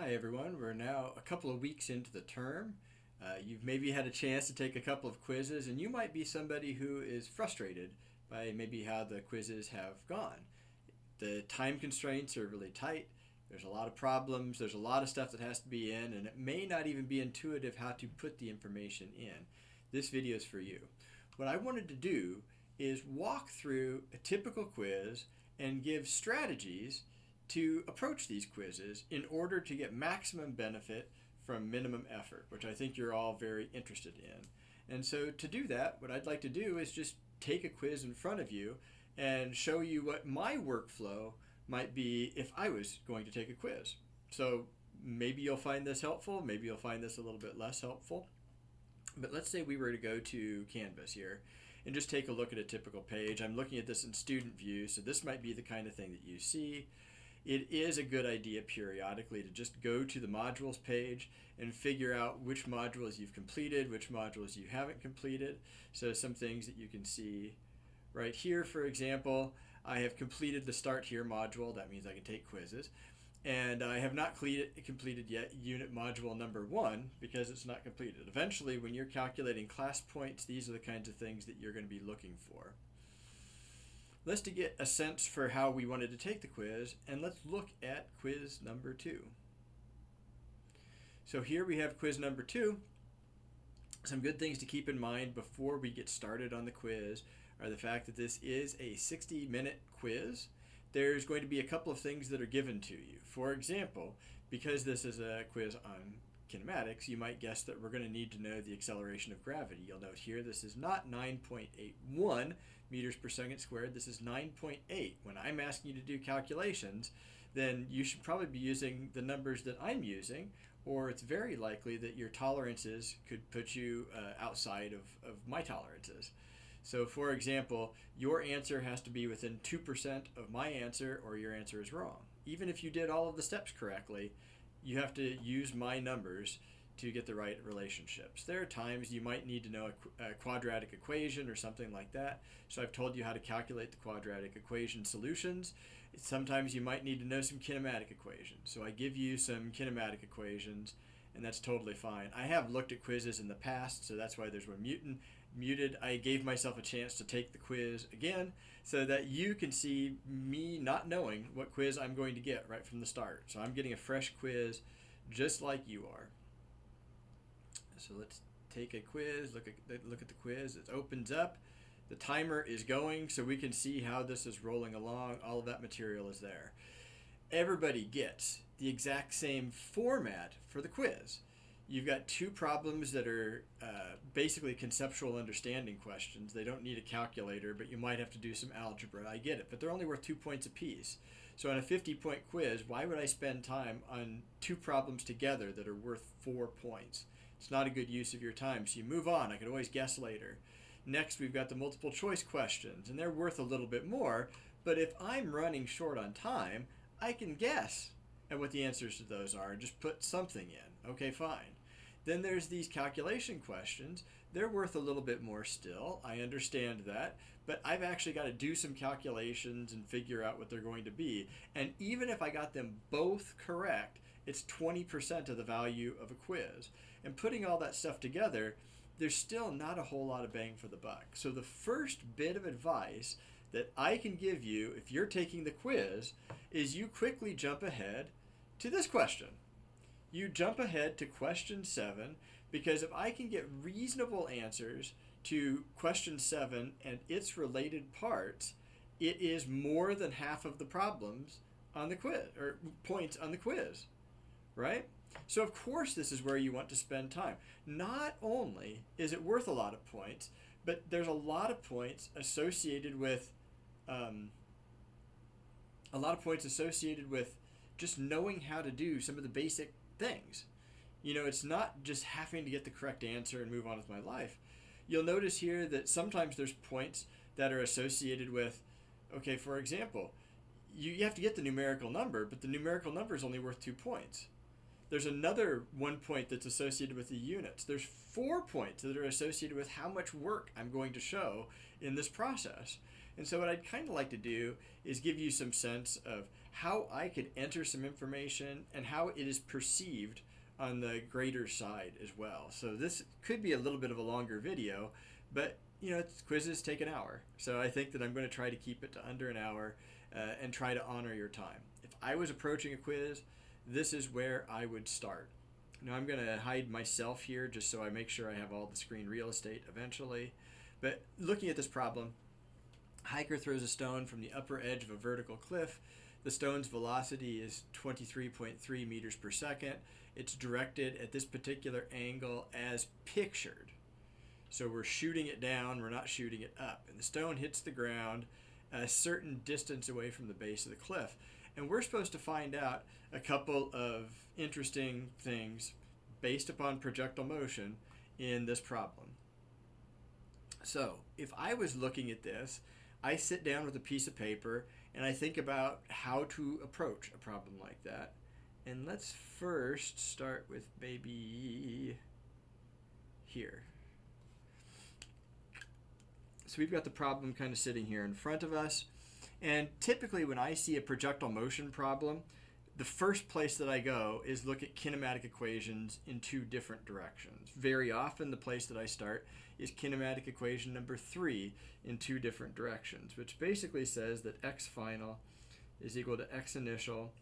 Hi everyone, we're now a couple of weeks into the term. You've maybe had a chance to take a couple of quizzes, and you might be somebody who is frustrated by maybe how the quizzes have gone. The time constraints are really tight, there's a lot of problems, there's a lot of stuff that has to be in, and it may not even be intuitive how to put the information in. This video is for you. What I wanted to do is walk through a typical quiz and give strategies to approach these quizzes in order to get maximum benefit from minimum effort, which I think you're all very interested in. And so to do that, what I'd like to do is just take a quiz in front of you and show you what my workflow might be if I was going to take a quiz. So maybe you'll find this helpful, maybe you'll find this a little bit less helpful. But let's say we were to go to Canvas here and just take a look at a typical page. I'm looking at this in student view, so this might be the kind of thing that you see. It is a good idea periodically to just go to the modules page and figure out which modules you've completed, which modules you haven't completed. So some things that you can see right here, for example, I have completed the Start Here module. That means I can take quizzes. And I have not completed yet unit module number 1 because it's not completed. Eventually, when you're calculating class points, these are the kinds of things that you're going to be looking for. Let's to get a sense for how we wanted to take the quiz, and let's look at quiz number 2. So here we have quiz number 2. Some good things to keep in mind before we get started on the quiz are the fact that this is a 60-minute quiz. There's going to be a couple of things that are given to you. For example, because this is a quiz on kinematics, you might guess that we're going to need to know the acceleration of gravity. You'll note here this is not 9.81 meters per second squared, this is 9.8. When I'm asking you to do calculations, then you should probably be using the numbers that I'm using, or it's very likely that your tolerances could put you outside of my tolerances. So for example, your answer has to be within 2% of my answer or your answer is wrong. Even if you did all of the steps correctly, you have to use my numbers to get the right relationships. There are times you might need to know a quadratic equation or something like that. So I've told you how to calculate the quadratic equation solutions. Sometimes you might need to know some kinematic equations. So I give you some kinematic equations, and that's totally fine. I have looked at quizzes in the past, so that's why there's one muted. I gave myself a chance to take the quiz again so that you can see me not knowing what quiz I'm going to get right from the start. So I'm getting a fresh quiz just like you are. So let's take a quiz, look at the quiz. It opens up. The timer is going so we can see how this is rolling along. All of that material is there. Everybody gets the exact same format for the quiz. You've got 2 problems that are basically conceptual understanding questions. They don't need a calculator, but you might have to do some algebra. I get it, but they're only worth 2 points apiece. So on a 50-point quiz, why would I spend time on 2 problems together that are worth 4 points? It's not a good use of your time, so you move on. I could always guess later. Next, we've got the multiple choice questions, and they're worth a little bit more, but if I'm running short on time, I can guess at what the answers to those are and just put something in. Okay, fine. Then there's these calculation questions. They're worth a little bit more still. I understand that, but I've actually got to do some calculations and figure out what they're going to be. And even if I got them both correct, it's 20% of the value of a quiz. And putting all that stuff together, there's still not a whole lot of bang for the buck. So the first bit of advice that I can give you if you're taking the quiz is you quickly jump ahead to this question. You jump ahead to question 7, because if I can get reasonable answers to question 7 and its related parts, it is more than half of the problems on the quiz, or points on the quiz, right? So of course this is where you want to spend time. Not only is it worth a lot of points, but there's a lot of points associated with just knowing how to do some of the basic things. You know, it's not just having to get the correct answer and move on with my life. You'll notice here that sometimes there's points that are associated with, okay, for example, you have to get the numerical number, but the numerical number is only worth 2 points. There's another 1 point that's associated with the units. There's 4 points that are associated with how much work I'm going to show in this process. And so what I'd kind of like to do is give you some sense of how I could enter some information and how it is perceived on the grader side as well. So this could be a little bit of a longer video, but quizzes take an hour. So I think that I'm going to try to keep it to under an hour and try to honor your time. If I was approaching a quiz, this is where I would start. Now I'm going to hide myself here just so I make sure I have all the screen real estate eventually. But looking at this problem, hiker throws a stone from the upper edge of a vertical cliff. The stone's velocity is 23.3 meters per second. It's directed at this particular angle as pictured. So we're shooting it down, we're not shooting it up. And the stone hits the ground a certain distance away from the base of the cliff. And we're supposed to find out a couple of interesting things based upon projectile motion in this problem. So if I was looking at this, I sit down with a piece of paper and I think about how to approach a problem like that. And let's first start with maybe here. So we've got the problem kind of sitting here in front of us. And typically when I see a projectile motion problem, the first place that I go is look at kinematic equations in two different directions. Very often the place that I start is kinematic equation number 3 in two different directions, which basically says that x final is equal to x initial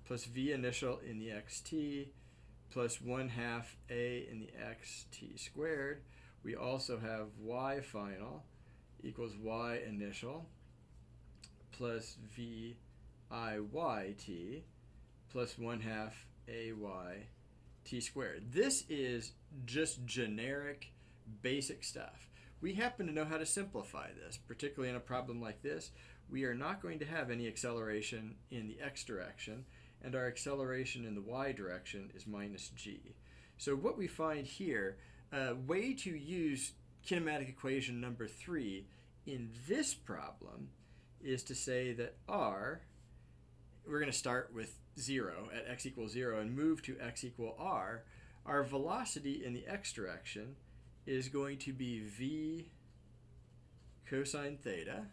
plus v initial in the xt plus 1/2 a in the xt squared. We also have y final equals y initial plus v iyt plus 1/2 ay t squared. This is just generic basic stuff. We happen to know how to simplify this, particularly in a problem like this. We are not going to have any acceleration in the x direction, and our acceleration in the y direction is minus g. So what we find here, a way to use kinematic equation number 3 in this problem is to say that r, we're going to start with 0 at x equals 0 and move to x equal r. Our velocity in the x direction is going to be v cosine theta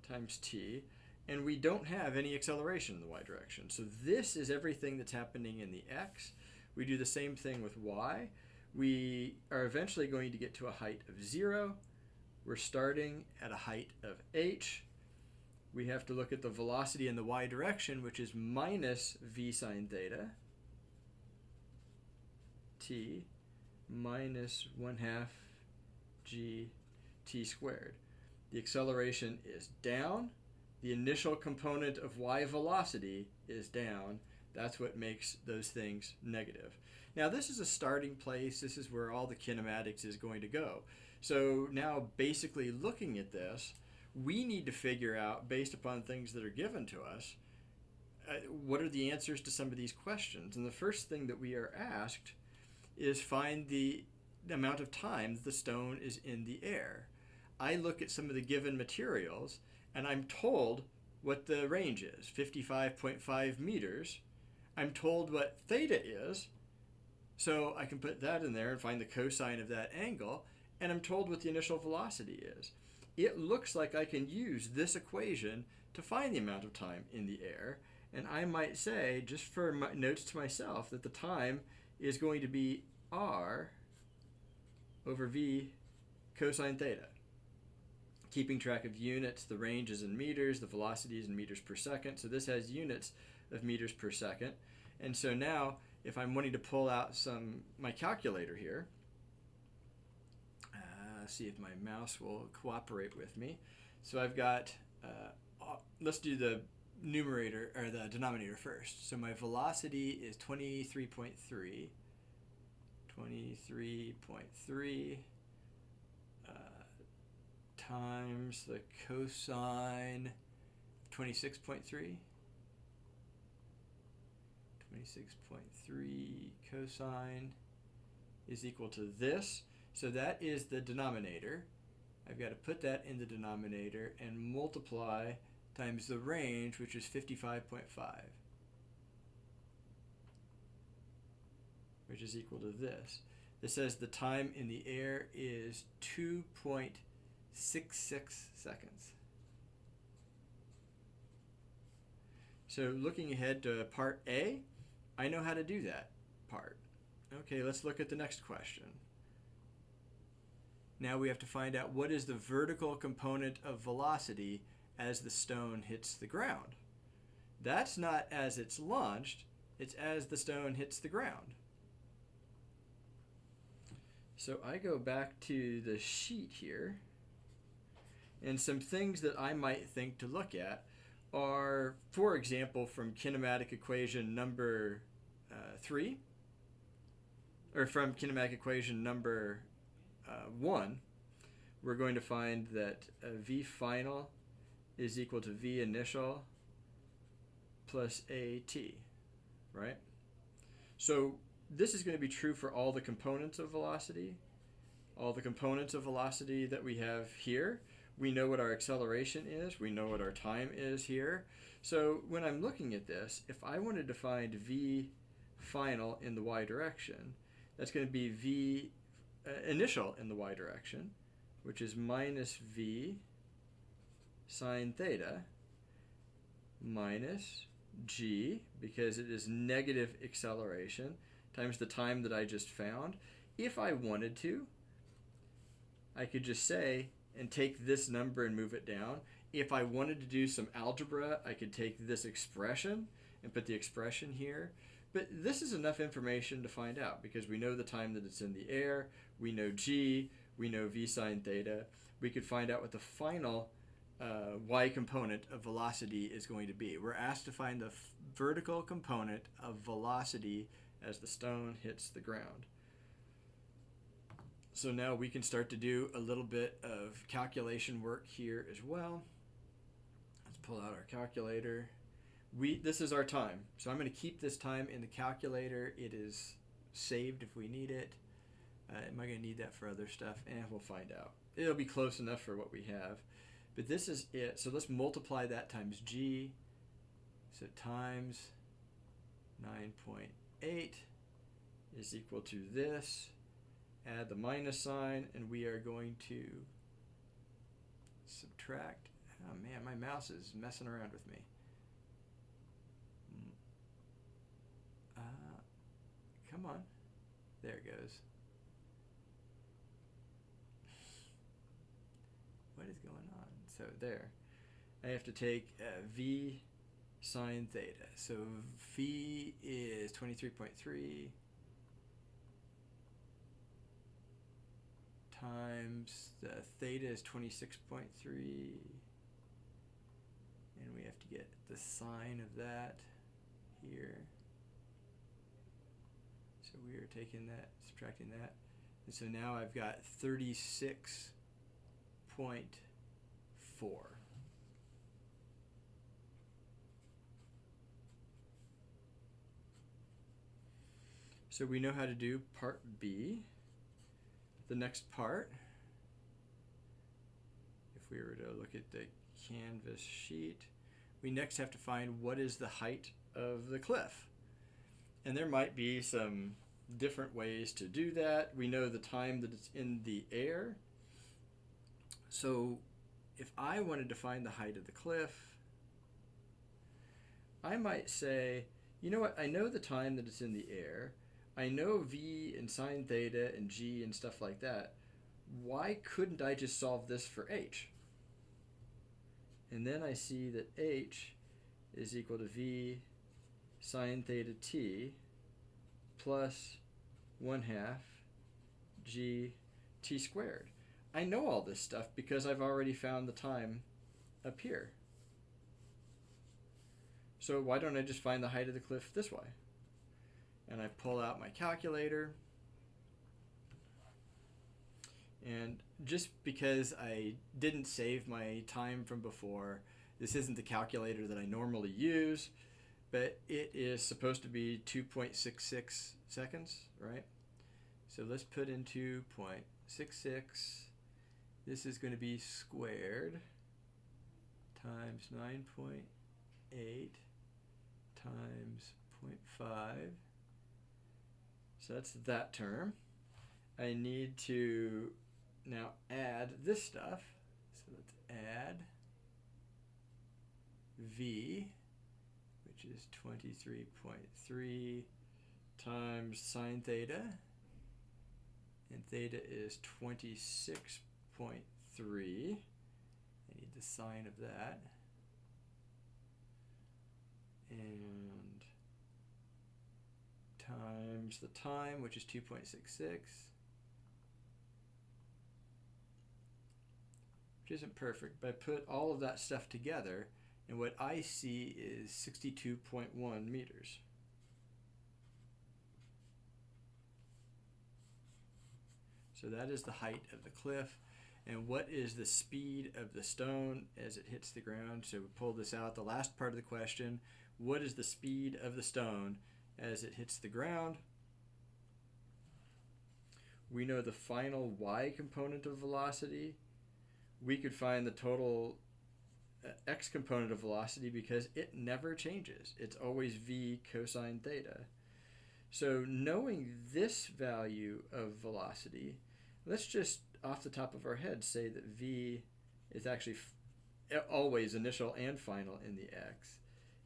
times t, and we don't have any acceleration in the y direction. So this is everything that's happening in the x. We do the same thing with y. We are eventually going to get to a height of 0. We're starting at a height of h. We have to look at the velocity in the y direction, which is minus v sine theta t minus 1/2 g t squared. The acceleration is down. The initial component of y velocity is down. That's what makes those things negative. Now this is a starting place. This is where all the kinematics is going to go. So now basically looking at this, we need to figure out, based upon things that are given to us, what are the answers to some of these questions. And the first thing that we are asked is find the amount of time that the stone is in the air. I look at some of the given materials and I'm told what the range is, 55.5 meters. I'm told what theta is, so I can put that in there and find the cosine of that angle, and I'm told what the initial velocity is. It looks like I can use this equation to find the amount of time in the air, and I might say, just for my notes to myself, that the time is going to be r over v cosine theta. Keeping track of units, the range is in meters, the velocity is in meters per second, so this has units of meters per second. And so now, if I'm wanting to pull out my calculator here, see if my mouse will cooperate with me. So I've got, let's do the numerator or the denominator first. So my velocity is 23.3 times the cosine 26.3. 26.3 cosine is equal to this. So that is the denominator. I've got to put that in the denominator and multiply times the range, which is 55.5, which is equal to this. This says the time in the air is 2.66 seconds. So looking ahead to part A, I know how to do that part. Okay, let's look at the next question. Now we have to find out what is the vertical component of velocity as the stone hits the ground. That's not as it's launched, it's as the stone hits the ground. So I go back to the sheet here, and some things that I might think to look at are, for example, from kinematic equation number 3, or from kinematic equation number 1, we're going to find that V final is equal to V initial plus AT, right? So this is going to be true for all the components of velocity. All the components of velocity that we have here. We know what our acceleration is. We know what our time is here. So when I'm looking at this, if I wanted to find V final in the y direction, that's going to be V initial in the y direction, which is minus V sine theta minus G, because it is negative acceleration, times the time that I just found. If I wanted to, I could just say, and take this number and move it down. If I wanted to do some algebra, I could take this expression and put the expression here. But this is enough information to find out, because we know the time that it's in the air, we know G, we know V sine theta. We could find out what the final y component of velocity is going to be. We're asked to find the vertical component of velocity as the stone hits the ground. So now we can start to do a little bit of calculation work here as well. Let's pull out our calculator. This is our time. So I'm going to keep this time in the calculator. It is saved if we need it. Am I going to need that for other stuff? We'll find out. It'll be close enough for what we have. But this is it. So let's multiply that times G. So times 9.8 is equal to this. Add the minus sign, and we are going to subtract. Oh man, my mouse is messing around with me. Come on. There it goes. What is going on? So there. I have to take V sine theta. So V is 23.3 times the theta is 26.3, and we have to get the sine of that here. So we are taking that, subtracting that, and so now I've got 36.4. So we know how to do part B. The next part, if we were to look at the canvas sheet, we next have to find what is the height of the cliff. And there might be some different ways to do that. We know the time that it's in the air. So if I wanted to find the height of the cliff, I might say, you know what, I know the time that it's in the air. I know V and sine theta and G and stuff like that. Why couldn't I just solve this for H? And then I see that H is equal to V sine theta t plus 1/2 G t squared. I know all this stuff because I've already found the time up here. So why don't I just find the height of the cliff this way? And I pull out my calculator, and just because I didn't save my time from before, this isn't the calculator that I normally use, but it is supposed to be 2.66 seconds, right? So let's put in 2.66. This is going to be squared times 9.8 times 0.5. So that's that term. I need to now add this stuff. So let's add V, which is 23.3 times sine theta, and theta is 26.3. I need the sine of that. And times the time, which is 2.66, which isn't perfect, but I put all of that stuff together, and what I see is 62.1 meters. So that is the height of the cliff. And what is the speed of the stone as it hits the ground? So we pull this out, the last part of the question. What is the speed of the stone as it hits the ground? We know the final y component of velocity. We could find the total x component of velocity because it never changes. It's always v cosine theta. So knowing this value of velocity, let's just off the top of our head say that v is actually always initial and final in the x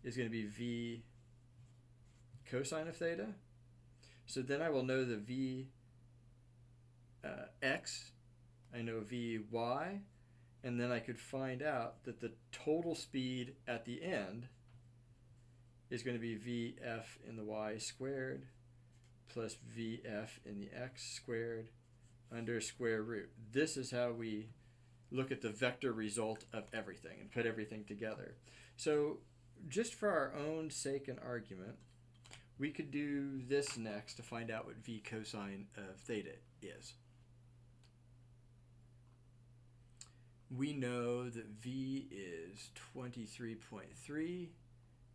is going to be v cosine of theta. So then I will know the v x, I know vy, and then I could find out that the total speed at the end is going to be vf in the y squared plus vf in the x squared under square root. This is how we look at the vector result of everything and put everything together. So just for our own sake and argument, we could do this next to find out what v cosine of theta is. We know that v is 23.3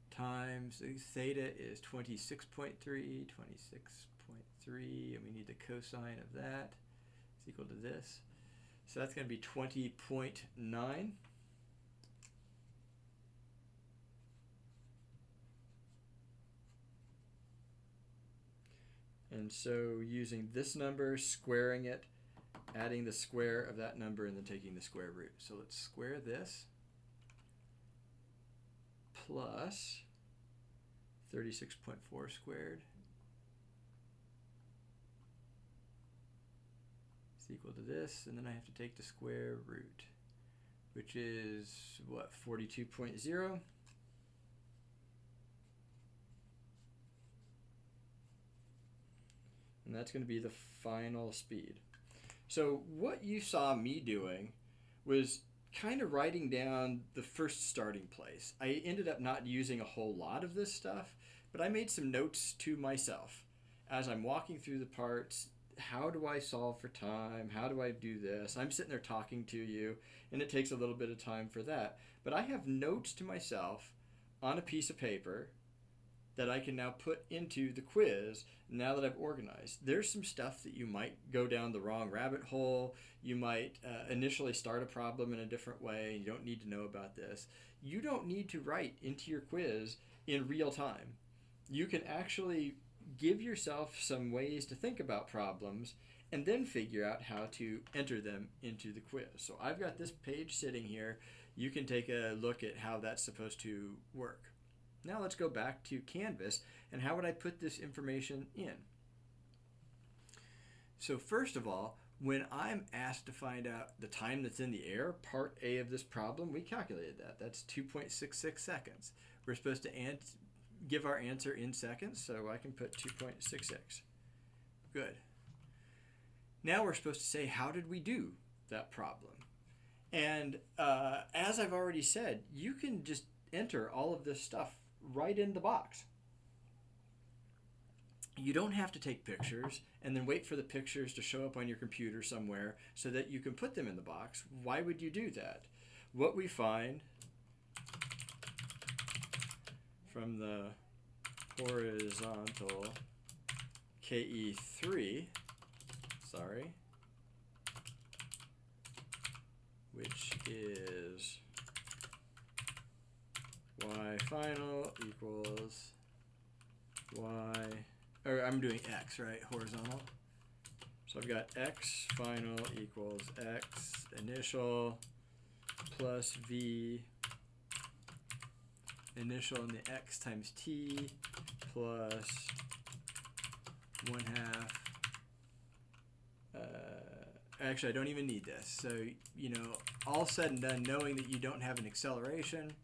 times theta is 26.3, 26.3, and we need the cosine of that. It's equal to this. So that's going to be 20.9. And so using this number, squaring it, adding the square of that number, and then taking the square root. So let's square this plus 36.4 squared is equal to this, and then I have to take the square root, which is what, 42.0. And that's going to be the final speed. So what you saw me doing was kind of writing down the first starting place. I ended up not using a whole lot of this stuff, but I made some notes to myself as I'm walking through the parts. How do I solve for time? How do I do this? I'm sitting there talking to you, and it takes a little bit of time for that. But I have notes to myself on a piece of paper that I can now put into the quiz now that I've organized. There's some stuff that you might go down the wrong rabbit hole. You might initially start a problem in a different way. You don't need to know about this. You don't need to write into your quiz in real time. You can actually give yourself some ways to think about problems and then figure out how to enter them into the quiz. So I've got this page sitting here. You can take a look at how that's supposed to work. Now let's go back to Canvas, and how would I put this information in? So first of all, when I'm asked to find out the time that's in the air, part A of this problem, we calculated that. That's 2.66 seconds. We're supposed to give our answer in seconds, so I can put 2.66. Good. Now we're supposed to say, how did we do that problem? And as I've already said, you can just enter all of this stuff right in the box. You don't have to take pictures and then wait for the pictures to show up on your computer somewhere so that you can put them in the box. Why would you do that? What we find from the horizontal KE3, which is y final equals y, or I'm doing x, right, horizontal. So I've got x final equals x initial plus v initial in the x times t plus 1/2. Actually, I don't even need this. So, you know, all said and done, knowing that you don't have an acceleration,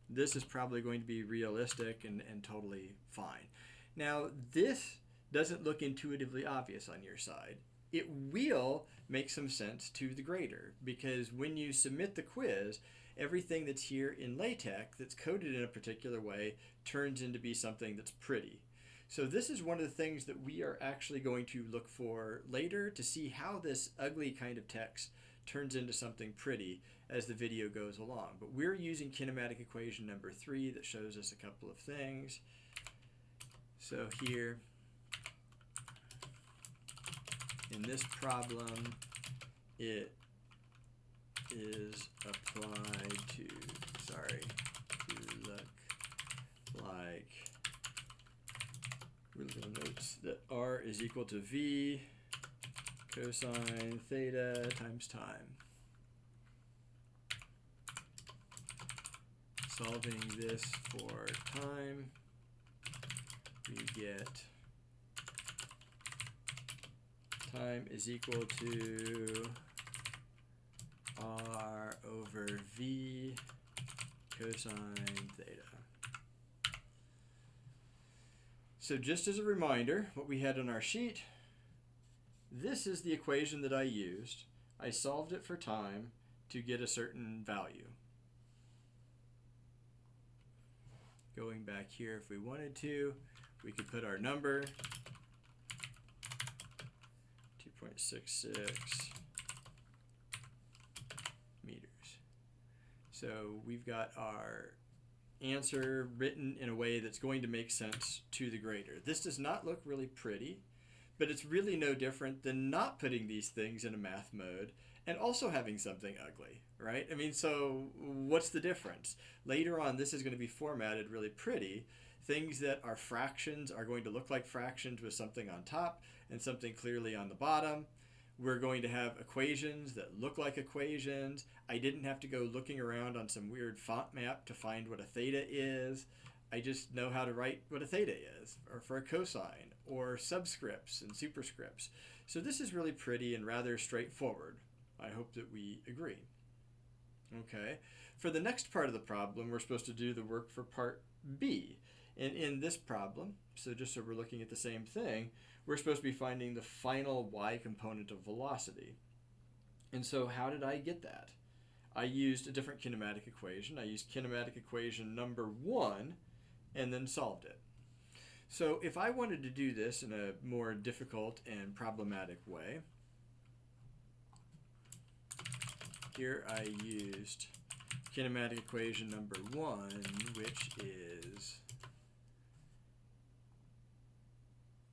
this is probably going to be realistic and totally fine. Now, this doesn't look intuitively obvious on your side. It will make some sense to the grader, because when you submit the quiz, everything that's here in LaTeX that's coded in a particular way turns into be something that's pretty. So this is one of the things that we are actually going to look for later to see how this ugly kind of text turns into something pretty as the video goes along. But we're using kinematic equation number 3 that shows us a couple of things. So here, in this problem, it is applied to look like, we're looking at notes, that r is equal to v cosine theta times time. Solving this for time, we get time is equal to r over v cosine theta. So just as a reminder, what we had on our sheet, this is the equation that I used. I solved it for time to get a certain value. Going back here, if we wanted to, we could put our number, 2.66 meters. So we've got our answer written in a way that's going to make sense to the grader. This does not look really pretty, but it's really no different than not putting these things in a math mode and also having something ugly, right? I mean, so what's the difference? Later on, this is going to be formatted really pretty. Things that are fractions are going to look like fractions with something on top and something clearly on the bottom. We're going to have equations that look like equations. I didn't have to go looking around on some weird font map to find what a theta is. I just know how to write what a theta is, or for a cosine, or subscripts and superscripts. So this is really pretty and rather straightforward. I hope that we agree. Okay, for the next part of the problem, we're supposed to do the work for part B. And in this problem, so just so we're looking at the same thing, we're supposed to be finding the final y component of velocity. And so how did I get that? I used a different kinematic equation. I used kinematic equation number 1 and then solved it. So if I wanted to do this in a more difficult and problematic way, here I used kinematic equation number 1, which is,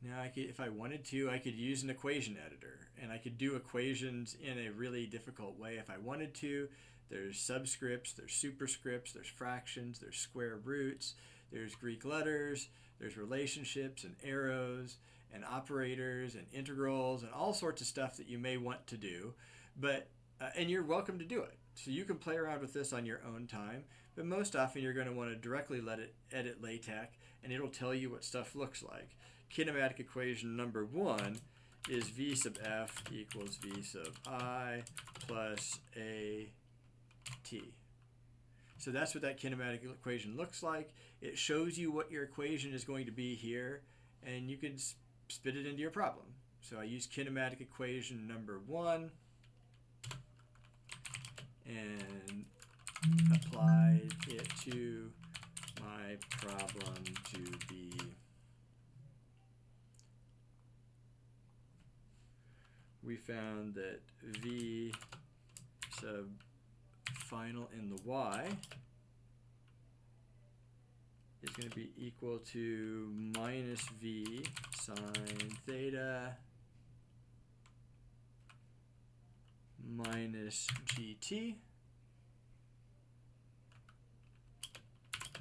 now I could, if I wanted to, I could use an equation editor, and I could do equations in a really difficult way if I wanted to. There's subscripts, there's superscripts, there's fractions, there's square roots, there's Greek letters, there's relationships and arrows and operators and integrals and all sorts of stuff that you may want to do. But and you're welcome to do it. So you can play around with this on your own time, but most often you're going to want to directly let it edit LaTeX, and it'll tell you what stuff looks like. Kinematic equation number 1 is v sub f equals v sub I plus a t. So that's what that kinematic equation looks like. It shows you what your equation is going to be here, and you can spit it into your problem. So I use kinematic equation number 1 and applied it to my problem to be we found that v sub final in the y is going to be equal to minus v sine theta minus gt,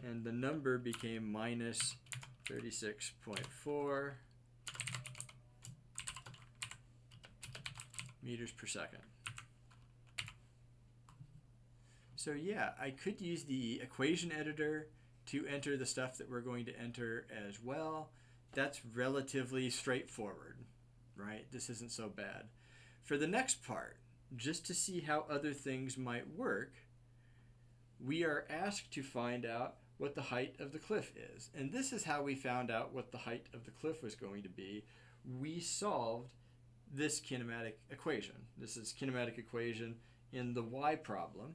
and the number became minus 36.4 meters per second. So yeah, I could use the equation editor to enter the stuff that we're going to enter as well. That's relatively straightforward, right? This isn't so bad. For the next part, just to see how other things might work, we are asked to find out what the height of the cliff is. And this is how we found out what the height of the cliff was going to be. We solved this kinematic equation. This is kinematic equation in the y problem.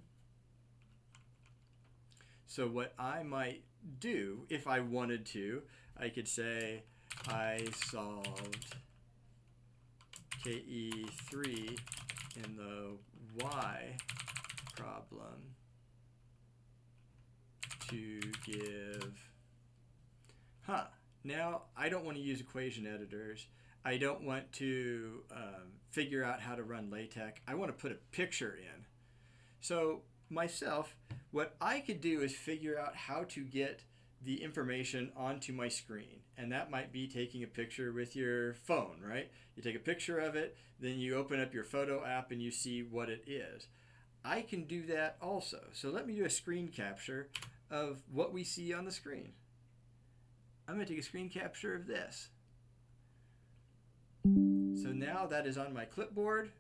So what I might do, if I wanted to, I could say I solved KE3 in the y problem to give, now I don't want to use equation editors. I don't want to figure out how to run LaTeX. I want to put a picture in. So myself, what I could do is figure out how to get the information onto my screen. And that might be taking a picture with your phone, right? You take a picture of it, then you open up your photo app and you see what it is. I can do that also. So let me do a screen capture of what we see on the screen. I'm going to take a screen capture of this. So now that is on my clipboard.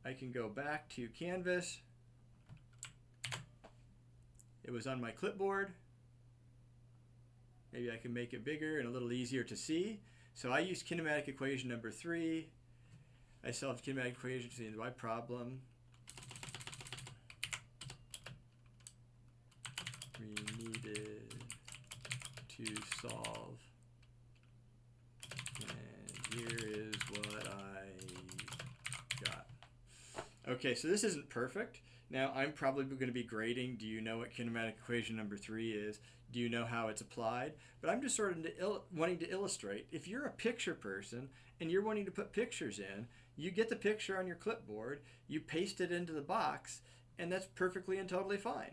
I can go back to Canvas. It was on my clipboard. Maybe I can make it bigger and a little easier to see. So I used kinematic equation number 3. I solved kinematic equation in the y problem. We needed to solve. And here is what I got. Okay, so this isn't perfect. Now, I'm probably going to be grading, do you know what kinematic equation number 3 is? Do you know how it's applied? But I'm just sort of wanting to illustrate, if you're a picture person and you're wanting to put pictures in, you get the picture on your clipboard, you paste it into the box, and that's perfectly and totally fine.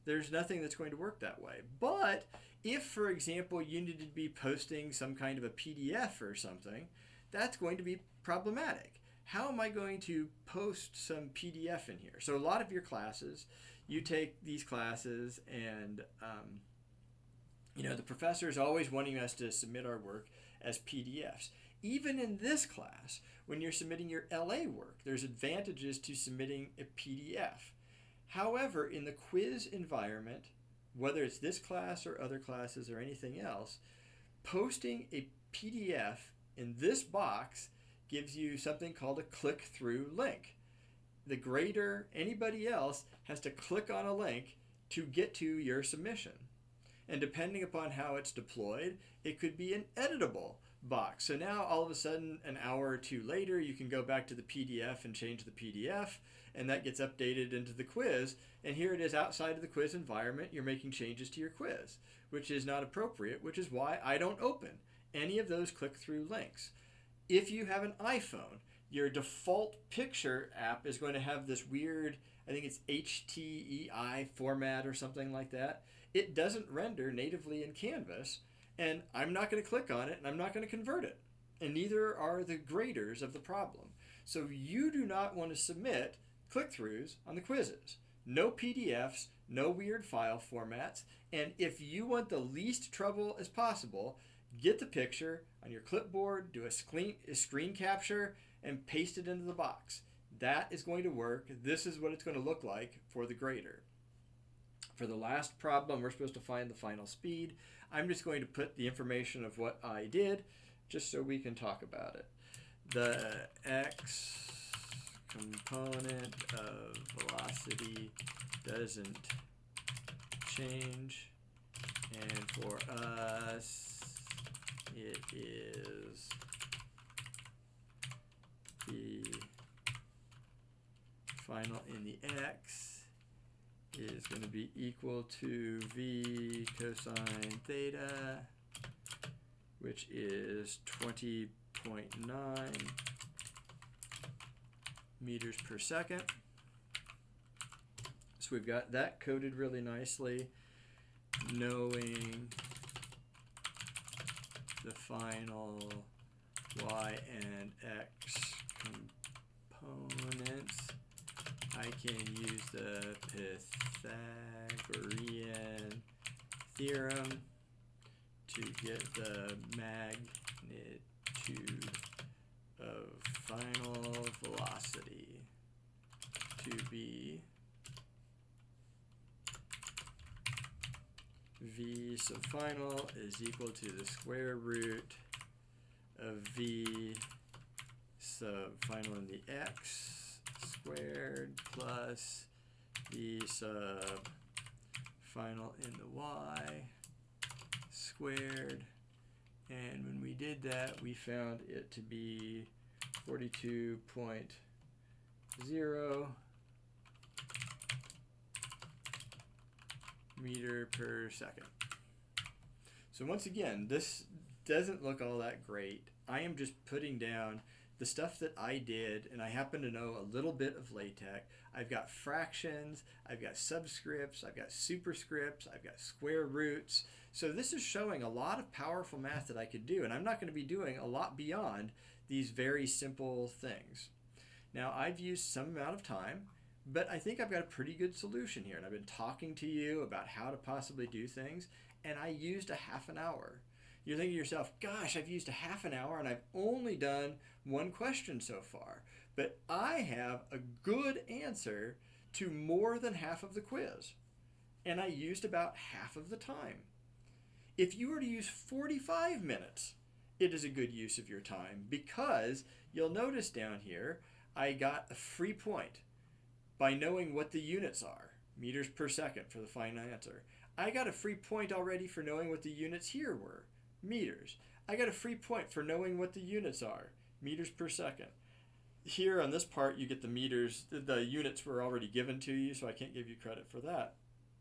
There's nothing that's going to work that way. But if, for example, you need to be posting some kind of a PDF or something, that's going to be problematic. How am I going to post some PDF in here? So a lot of your classes, you take these classes and the professor is always wanting us to submit our work as PDFs. Even in this class, when you're submitting your LA work, there's advantages to submitting a PDF. However, in the quiz environment, whether it's this class or other classes or anything else, posting a PDF in this box gives you something called a click-through link. The grader, anybody else, has to click on a link to get to your submission. And depending upon how it's deployed, it could be an editable box. So now all of a sudden, an hour or two later, you can go back to the PDF and change the PDF, and that gets updated into the quiz. And here it is outside of the quiz environment. You're making changes to your quiz, which is not appropriate, which is why I don't open any of those click-through links. If you have an iPhone, your default picture app is going to have this weird, I think it's HTEI format or something like that. It doesn't render natively in Canvas, and I'm not going to click on it, and I'm not going to convert it. And neither are the graders of the problem. So you do not want to submit click-throughs on the quizzes. No PDFs, no weird file formats, and if you want the least trouble as possible, get the picture on your clipboard, do a screen capture, and paste it into the box. That is going to work. This is what it's going to look like for the grader. For the last problem, we're supposed to find the final speed. I'm just going to put the information of what I did, just so we can talk about it. The x component of velocity doesn't change, and for us, it is the final in the x is going to be equal to v cosine theta, which is 20.9 meters per second. So we've got that coded really nicely, knowing the final y and x components. I can use the Pythagorean theorem to get the magnitude of final velocity to be v sub final is equal to the square root of v sub final in the x squared plus v sub final in the y squared. And when we did that, we found it to be 42.0 meter per second. So once again, this doesn't look all that great. I am just putting down the stuff that I did, and I happen to know a little bit of LaTeX. I've got fractions, I've got subscripts, I've got superscripts, I've got square roots. So this is showing a lot of powerful math that I could do, and I'm not going to be doing a lot beyond these very simple things. Now, I've used some amount of time, but I think I've got a pretty good solution here, and I've been talking to you about how to possibly do things, and I used a half an hour. You're thinking to yourself, gosh, I've used a half an hour and I've only done one question so far. But I have a good answer to more than half of the quiz. And I used about half of the time. If you were to use 45 minutes, it is a good use of your time, because you'll notice down here, I got a free point by knowing what the units are, meters per second for the final answer. I got a free point already for knowing what the units here were, meters. I got a free point for knowing what the units are, meters per second. Here on this part, you get the meters, the units were already given to you, so I can't give you credit for that.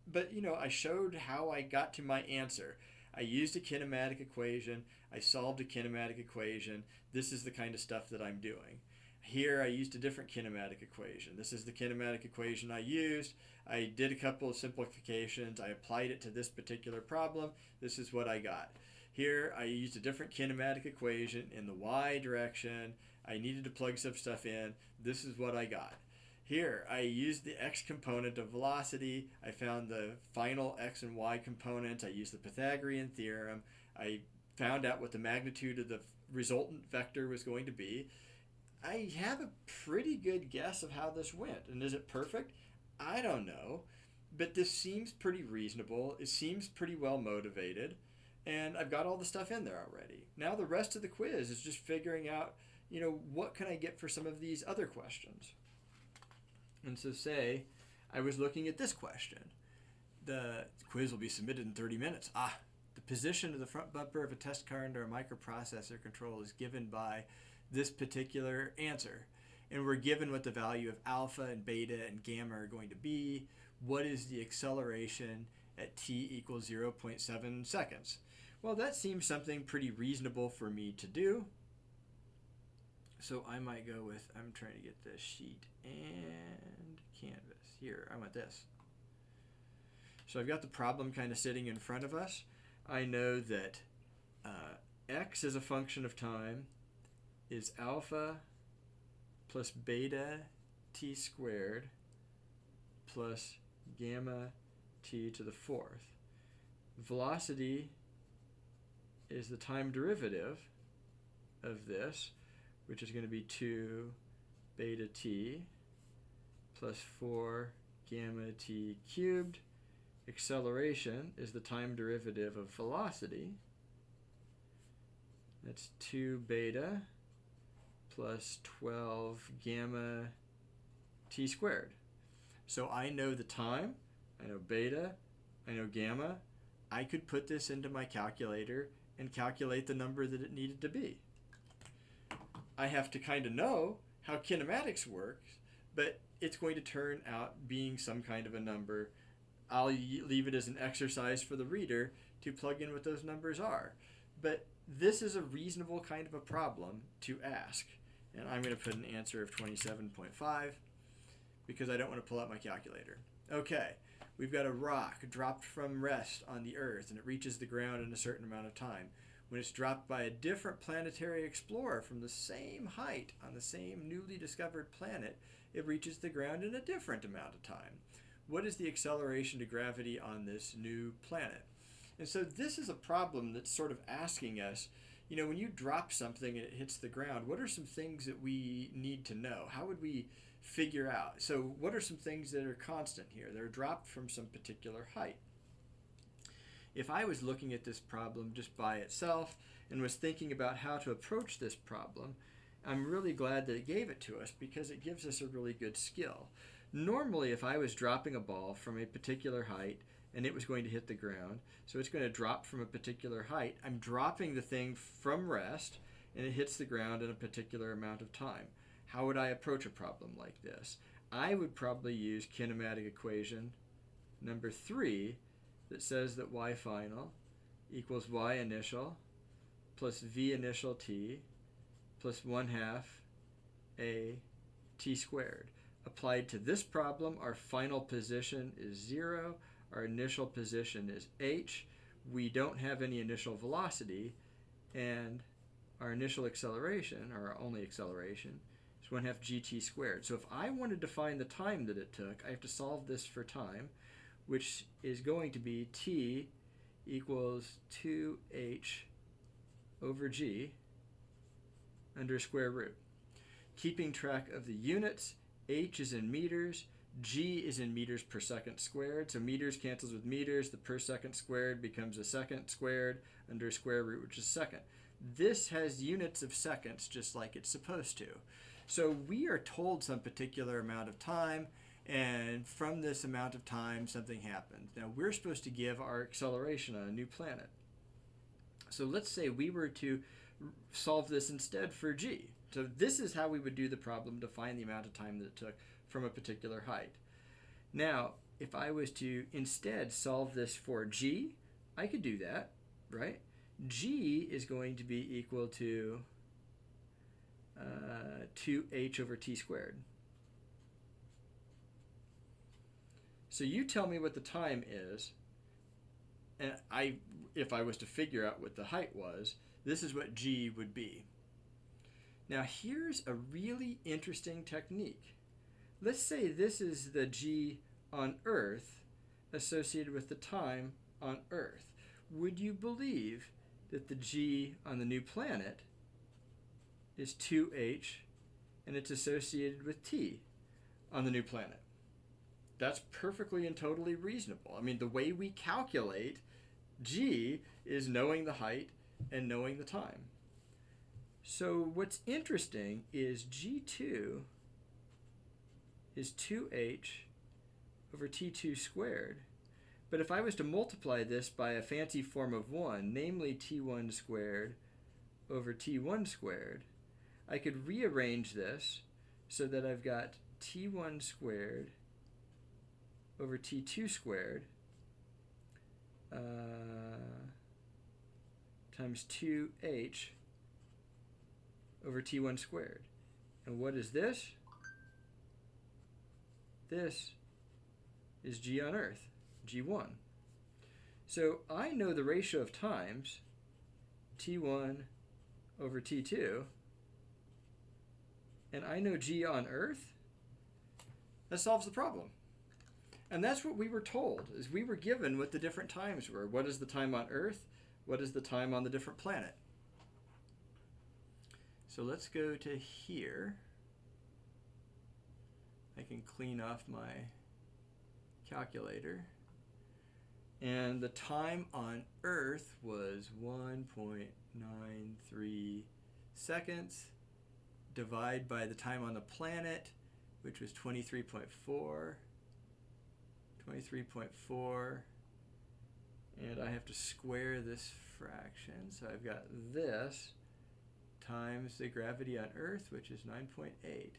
But, I showed how I got to my answer. I used a kinematic equation. I solved a kinematic equation. This is the kind of stuff that I'm doing. Here, I used a different kinematic equation. This is the kinematic equation I used. I did a couple of simplifications. I applied it to this particular problem. This is what I got. Here, I used a different kinematic equation in the y direction. I needed to plug some stuff in. This is what I got. Here, I used the x component of velocity. I found the final x and y components. I used the Pythagorean theorem. I found out what the magnitude of the resultant vector was going to be. I have a pretty good guess of how this went. And is it perfect? I don't know. But this seems pretty reasonable. It seems pretty well motivated. And I've got all the stuff in there already. Now the rest of the quiz is just figuring out, what can I get for some of these other questions? And so say I was looking at this question. The quiz will be submitted in 30 minutes. The position of the front bumper of a test car under a microprocessor control is given by this particular answer. And we're given what the value of alpha and beta and gamma are going to be. What is the acceleration at t equals 0.7 seconds? Well, that seems something pretty reasonable for me to do. So I might go with, I'm trying to get this sheet and canvas. Here, I want this. So I've got the problem kind of sitting in front of us. I know that x as a function of time is alpha plus beta t squared plus gamma t to the fourth. Velocity is the time derivative of this, which is going to be 2 beta t plus 4 gamma t cubed. Acceleration is the time derivative of velocity. That's 2 beta plus 12 gamma t squared. So I know the time, I know beta, I know gamma. I could put this into my calculator and calculate the number that it needed to be. I have to kind of know how kinematics works, but it's going to turn out being some kind of a number. I'll leave it as an exercise for the reader to plug in what those numbers are. But this is a reasonable kind of a problem to ask. And I'm going to put an answer of 27.5 because I don't want to pull out my calculator. Okay, we've got a rock dropped from rest on the Earth, and it reaches the ground in a certain amount of time. When it's dropped by a different planetary explorer from the same height on the same newly discovered planet, it reaches the ground in a different amount of time. What is the acceleration to gravity on this new planet? And so this is a problem that's sort of asking us, when you drop something and it hits the ground, what are some things that we need to know? How would we figure out? So what are some things that are constant here? They're dropped from some particular height. If I was looking at this problem just by itself and was thinking about how to approach this problem, I'm really glad that it gave it to us because it gives us a really good skill. Normally, if I was dropping a ball from a particular height and it was going to hit the ground, so it's going to drop from a particular height, I'm dropping the thing from rest and it hits the ground in a particular amount of time. How would I approach a problem like this? I would probably use kinematic equation number 3 that says that y final equals y initial plus v initial t plus 1/2 a t squared. Applied to this problem, our final position is 0, our initial position is h, we don't have any initial velocity, and our initial acceleration, or our only acceleration, is 1/2 gt squared. So if I wanted to find the time that it took, I have to solve this for time, which is going to be t equals 2h over g under square root. Keeping track of the units, h is in meters, g is in meters per second squared, so meters cancels with meters, the per second squared becomes a second squared under square root, which is second. This has units of seconds just like it's supposed to. So we are told some particular amount of time, and from this amount of time something happens. Now we're supposed to give our acceleration on a new planet. So let's say we were to solve this instead for g. So this is how we would do the problem to find the amount of time that it took from a particular height. Now, if I was to instead solve this for g, I could do that, right? G is going to be equal to 2h over t squared. So you tell me what the time is, and if I was to figure out what the height was, this is what g would be. Now here's a really interesting technique. Let's say this is the g on Earth associated with the time on Earth. Would you believe that the g on the new planet is 2h and it's associated with t on the new planet? That's perfectly and totally reasonable. I mean, the way we calculate g is knowing the height and knowing the time. So what's interesting is g2 is 2h over t2 squared. But if I was to multiply this by a fancy form of 1, namely t1 squared over t1 squared, I could rearrange this so that I've got t1 squared over t2 squared times 2h over t1 squared. And what is this? This is g on Earth, g1. So I know the ratio of times, t1 over t2, and I know g on Earth. That solves the problem. And that's what we were told, is we were given what the different times were. What is the time on Earth? What is the time on the different planet? So let's go to here. I can clean off my calculator. And the time on Earth was 1.93 seconds. Divide by the time on the planet, which was 23.4. 23.4. And I have to square this fraction. So I've got this times the gravity on Earth, which is 9.8.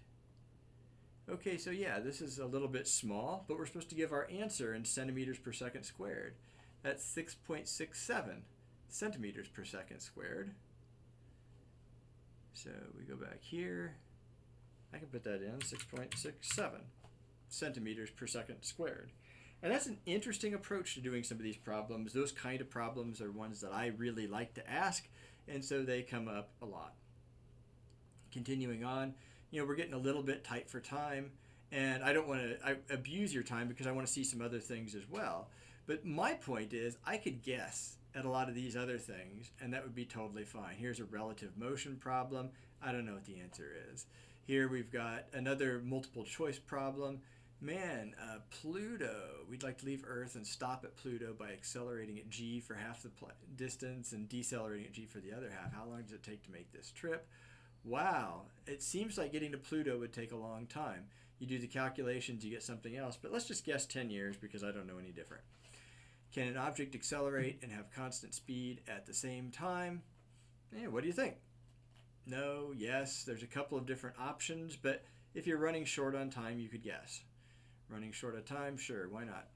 Okay, so yeah, this is a little bit small, but we're supposed to give our answer in centimeters per second squared. That's 6.67 centimeters per second squared. So we go back here. I can put that in, 6.67 centimeters per second squared. And that's an interesting approach to doing some of these problems. Those kind of problems are ones that I really like to ask, and so they come up a lot. Continuing on, we're getting a little bit tight for time, and I don't want to abuse your time because I want to see some other things as well. But my point is, I could guess at a lot of these other things, and that would be totally fine. Here's a relative motion problem. I don't know what the answer is. Here we've got another multiple choice problem. Man, Pluto. We'd like to leave Earth and stop at Pluto by accelerating at g for half the distance and decelerating at g for the other half. How long does it take to make this trip? Wow, it seems like getting to Pluto would take a long time. You do the calculations, you get something else, but let's just guess 10 years because I don't know any different. Can an object accelerate and have constant speed at the same time? What do you think? No, yes, there's a couple of different options, but if you're running short on time, you could guess. Running short on time, sure, why not?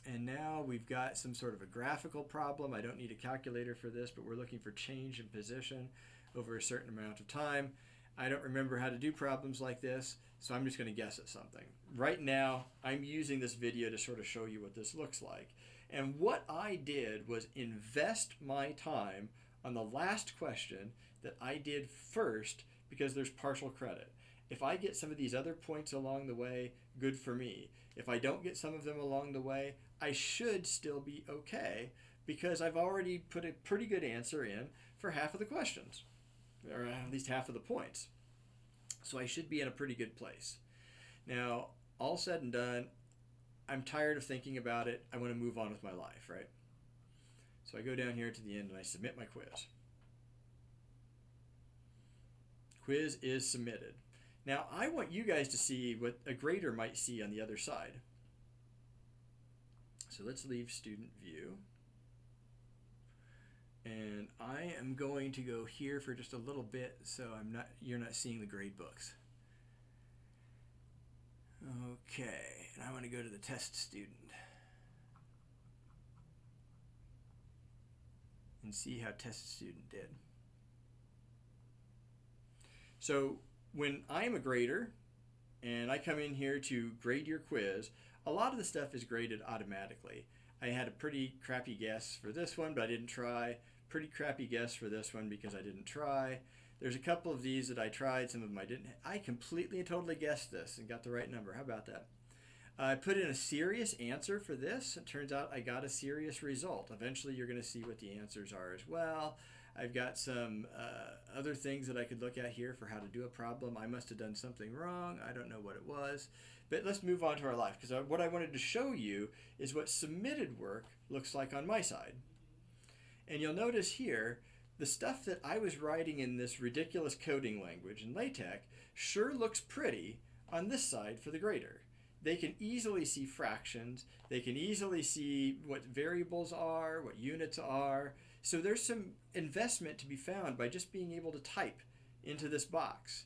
And now we've got some sort of a graphical problem. I don't need a calculator for this, but we're looking for change in position over a certain amount of time. I don't remember how to do problems like this, so I'm just going to guess at something. Right now, I'm using this video to sort of show you what this looks like. And what I did was invest my time on the last question that I did first because there's partial credit. If I get some of these other points along the way, good for me. If I don't get some of them along the way, I should still be okay because I've already put a pretty good answer in for half of the questions, or at least half of the points. So I should be in a pretty good place. Now, all said and done, I'm tired of thinking about it. I want to move on with my life, right? So I go down here to the end and I submit my quiz. Quiz is submitted. Now, I want you guys to see what a grader might see on the other side. So let's leave student view. And I am going to go here for just a little bit so you're not seeing the grade books. Okay, and I want to go to the test student and see how test student did. So when I'm a grader and I come in here to grade your quiz, a lot of the stuff is graded automatically. I had a pretty crappy guess for this one, but I didn't try. Pretty crappy guess for this one because I didn't try. There's a couple of these that I tried, some of them I didn't. I completely and totally guessed this and got the right number. How about that? I put in a serious answer for this. It turns out I got a serious result. Eventually you're going to see what the answers are as well. I've got some other things that I could look at here for how to do a problem. I must have done something wrong. I don't know what it was. But let's move on to our life because what I wanted to show you is what submitted work looks like on my side. And you'll notice here, the stuff that I was writing in this ridiculous coding language in LaTeX sure looks pretty on this side for the grader. They can easily see fractions. They can easily see what variables are, what units are. So there's some investment to be found by just being able to type into this box.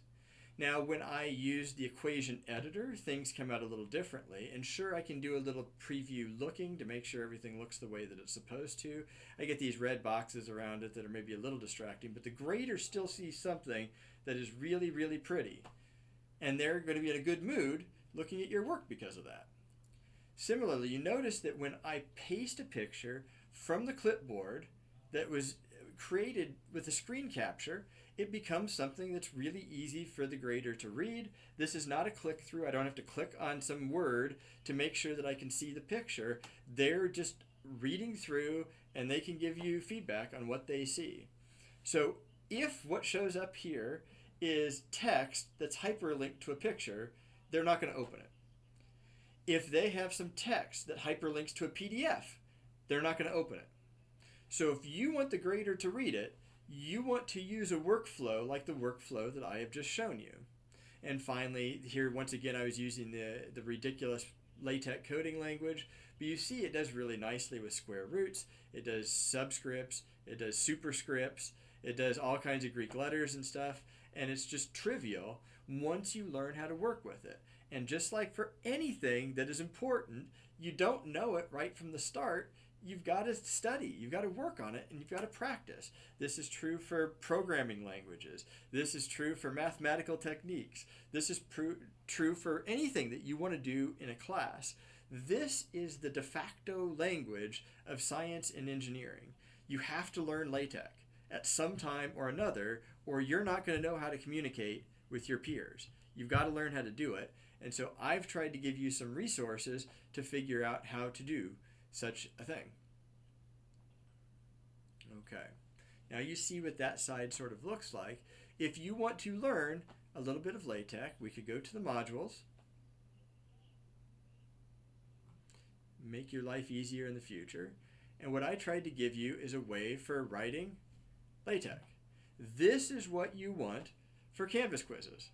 Now, when I use the equation editor, things come out a little differently. And sure, I can do a little preview looking to make sure everything looks the way that it's supposed to. I get these red boxes around it that are maybe a little distracting, but the grader still sees something that is really, really pretty. And they're going to be in a good mood looking at your work because of that. Similarly, you notice that when I paste a picture from the clipboard that was created with a screen capture, it becomes something that's really easy for the grader to read. This is not a click through. I don't have to click on some word to make sure that I can see the picture. They're just reading through and they can give you feedback on what they see. So if what shows up here is text that's hyperlinked to a picture, they're not going to open it. If they have some text that hyperlinks to a PDF, they're not going to open it. So if you want the grader to read it, you want to use a workflow like the workflow that I have just shown you. And finally, here once again I was using the ridiculous LaTeX coding language, but you see it does really nicely with square roots. It does subscripts, it does superscripts, it does all kinds of Greek letters and stuff, and it's just trivial once you learn how to work with it. And just like for anything that is important, you don't know it right from the start. You've got to study, you've got to work on it, and you've got to practice. This is true for programming languages. This is true for mathematical techniques. This is true for anything that you want to do in a class. This is the de facto language of science and engineering. You have to learn LaTeX at some time or another, or you're not going to know how to communicate with your peers. You've got to learn how to do it. And so I've tried to give you some resources to figure out how to do such a thing. Okay. Now you see what that side sort of looks like. If you want to learn a little bit of LaTeX, we could go to the modules. Make your life easier in the future. And what I tried to give you is a way for writing LaTeX. This is what you want for Canvas quizzes.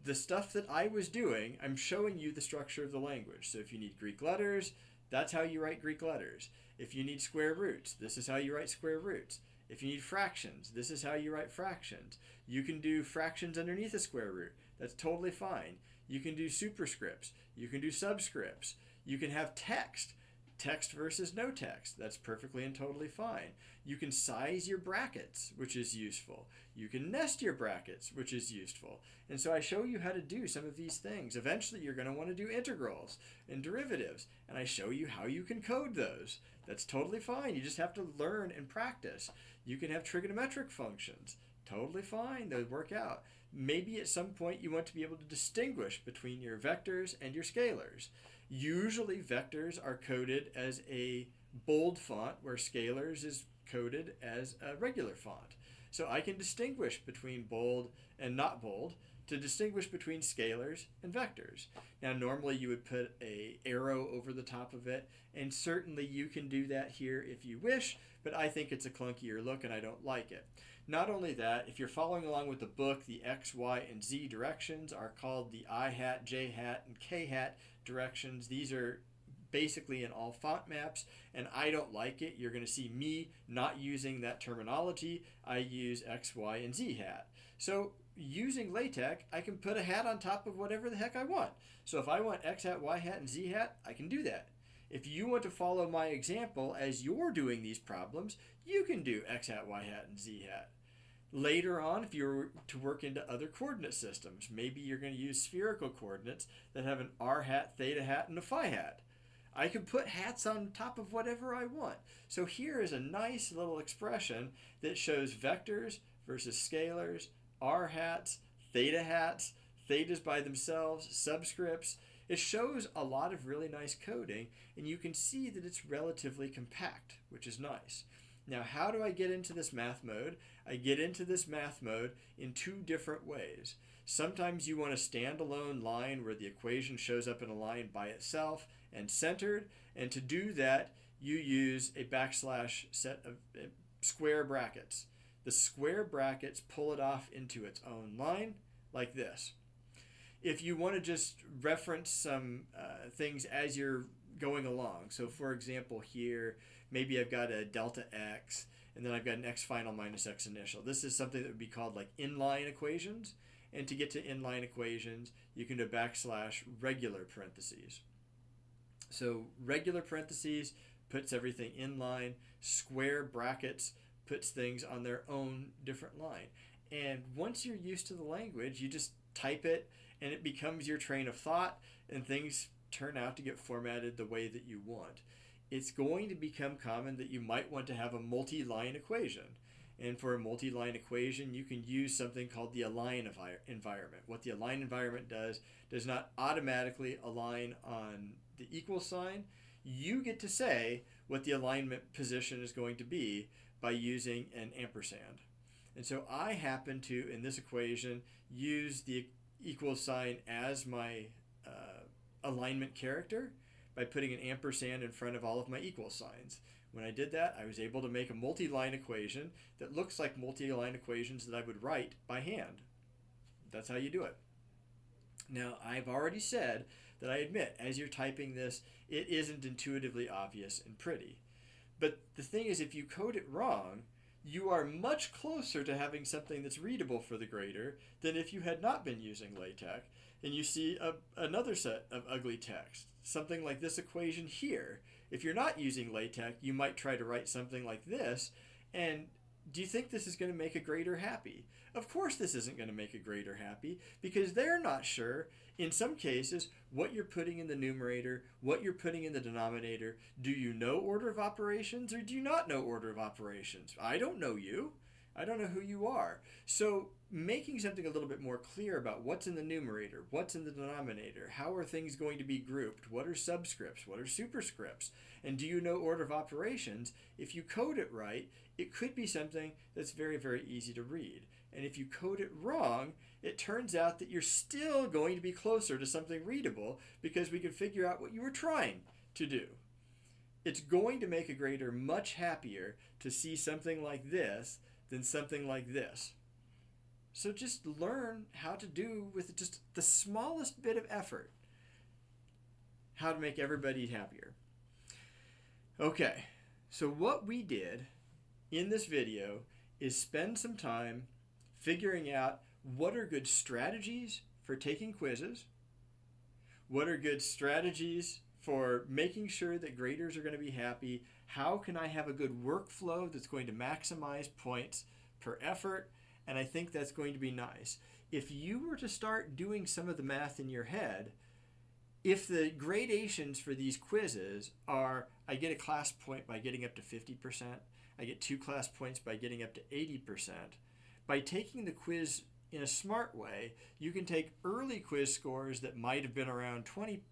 The stuff that I was doing, I'm showing you the structure of the language. So if you need Greek letters, that's how you write Greek letters. If you need square roots, this is how you write square roots. If you need fractions, this is how you write fractions. You can do fractions underneath a square root. That's totally fine. You can do superscripts. You can do subscripts. You can have text. Text versus no text. That's perfectly and totally fine. You can size your brackets, which is useful. You can nest your brackets, which is useful. And so I show you how to do some of these things. Eventually, you're going to want to do integrals and derivatives, and I show you how you can code those. That's totally fine. You just have to learn and practice. You can have trigonometric functions. Totally fine. They'll work out. Maybe at some point you want to be able to distinguish between your vectors and your scalars. Usually vectors are coded as a bold font, where scalars is coded as a regular font. So I can distinguish between bold and not bold to distinguish between scalars and vectors. Now normally you would put an arrow over the top of it, and certainly you can do that here if you wish, but I think it's a clunkier look and I don't like it. Not only that, if you're following along with the book, the X, Y, and Z directions are called the I hat, J hat, and K hat directions. These are basically in all font maps, and I don't like it. You're going to see me not using that terminology. I use X, Y, and Z hat. So using LaTeX, I can put a hat on top of whatever the heck I want. So if I want X hat, Y hat, and Z hat, I can do that. If you want to follow my example as you're doing these problems, you can do X hat, Y hat, and Z hat. Later on, if you're to work into other coordinate systems, maybe you're going to use spherical coordinates that have an r hat, theta hat, and a phi hat. I can put hats on top of whatever I want. So here is a nice little expression that shows vectors versus scalars, r hats, thetas by themselves, subscripts. It shows a lot of really nice coding, and you can see that it's relatively compact, which is nice. Now, how do I get into this math mode? I get into this math mode in two different ways. Sometimes you want a standalone line where the equation shows up in a line by itself and centered, and to do that, you use a backslash set of square brackets. The square brackets pull it off into its own line, like this. If you want to just reference some things as you're going along, so for example here, maybe I've got a delta x, and then I've got an x final minus x initial. This is something that would be called like inline equations, and to get to inline equations, you can do backslash regular parentheses. So regular parentheses puts everything in line, square brackets puts things on their own different line. And once you're used to the language, you just type it, and it becomes your train of thought, and things turn out to get formatted the way that you want. It's going to become common that you might want to have a multi-line equation. And for a multi-line equation, you can use something called the align environment. What the align environment does not automatically align on the equal sign. You get to say what the alignment position is going to be by using an ampersand. And so I happen to, in this equation, use the equal sign as my alignment character by putting an ampersand in front of all of my equal signs. When I did that, I was able to make a multi-line equation that looks like multi-line equations that I would write by hand. That's how you do it. Now, I've already said that I admit, as you're typing this, it isn't intuitively obvious and pretty. But the thing is, if you code it wrong, you are much closer to having something that's readable for the grader than if you had not been using LaTeX, and you see another set of ugly text, something like this equation here. If you're not using LaTeX, you might try to write something like this, and do you think this is going to make a grader happy? Of course this isn't going to make a grader happy, because they're not sure, in some cases, what you're putting in the numerator, what you're putting in the denominator. Do you know order of operations, or do you not know order of operations? I don't know you. I don't know who you are. So making something a little bit more clear about what's in the numerator, what's in the denominator, how are things going to be grouped, what are subscripts, what are superscripts, and do you know order of operations? If you code it right, it could be something that's very, very easy to read. And if you code it wrong, it turns out that you're still going to be closer to something readable because we can figure out what you were trying to do. It's going to make a grader much happier to see something like this than something like this. So just learn how to do with just the smallest bit of effort how to make everybody happier. Okay, so what we did in this video is spend some time figuring out what are good strategies for taking quizzes, what are good strategies for making sure that graders are going to be happy, how can I have a good workflow that's going to maximize points per effort, and I think that's going to be nice. If you were to start doing some of the math in your head, if the gradations for these quizzes are, I get a class point by getting up to 50%, I get 2 class points by getting up to 80%, by taking the quiz in a smart way, you can take early quiz scores that might have been around 20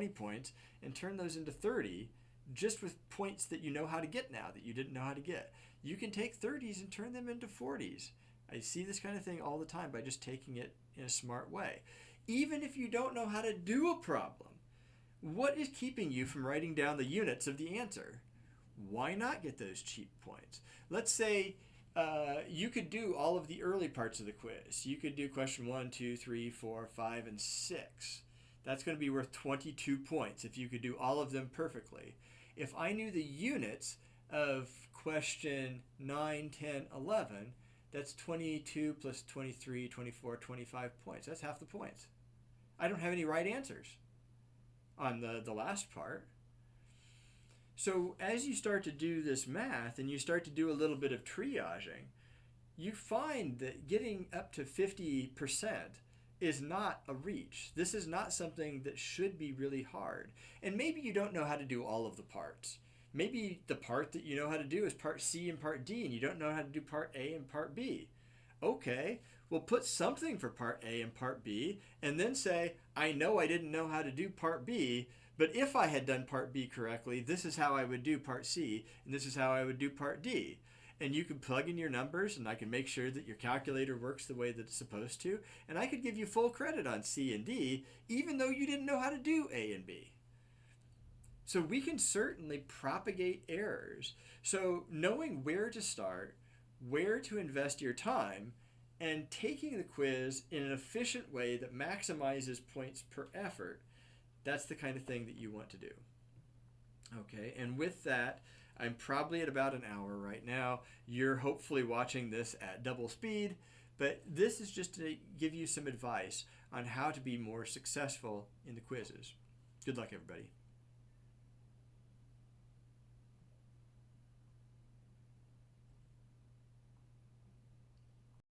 points and turn those into 30 just with points that you know how to get now that you didn't know how to get. You can take 30s and turn them into 40s. I see this kind of thing all the time by just taking it in a smart way. Even if you don't know how to do a problem, what is keeping you from writing down the units of the answer? Why not get those cheap points? Let's say you could do all of the early parts of the quiz. You could do question 1, 2, 3, 4, 5, and 6. That's going to be worth 22 points if you could do all of them perfectly. If I knew the units of question 9, 10, 11, that's 22 plus 23, 24, 25 points. That's half the points. I don't have any right answers on the last part. So as you start to do this math and you start to do a little bit of triaging, you find that getting up to 50% is not a reach. This is not something that should be really hard. And maybe you don't know how to do all of the parts. Maybe the part that you know how to do is part C and part D, and you don't know how to do part A and part B. Okay, well, put something for part A and part B, and then say, I know I didn't know how to do part B, but if I had done part B correctly, this is how I would do part C, and this is how I would do part D. And you can plug in your numbers, and I can make sure that your calculator works the way that it's supposed to, and I could give you full credit on C and D, even though you didn't know how to do A and B. So we can certainly propagate errors. So knowing where to start, where to invest your time, and taking the quiz in an efficient way that maximizes points per effort, that's the kind of thing that you want to do. Okay, and with that, I'm probably at about an hour right now. You're hopefully watching this at double speed, but this is just to give you some advice on how to be more successful in the quizzes. Good luck, everybody.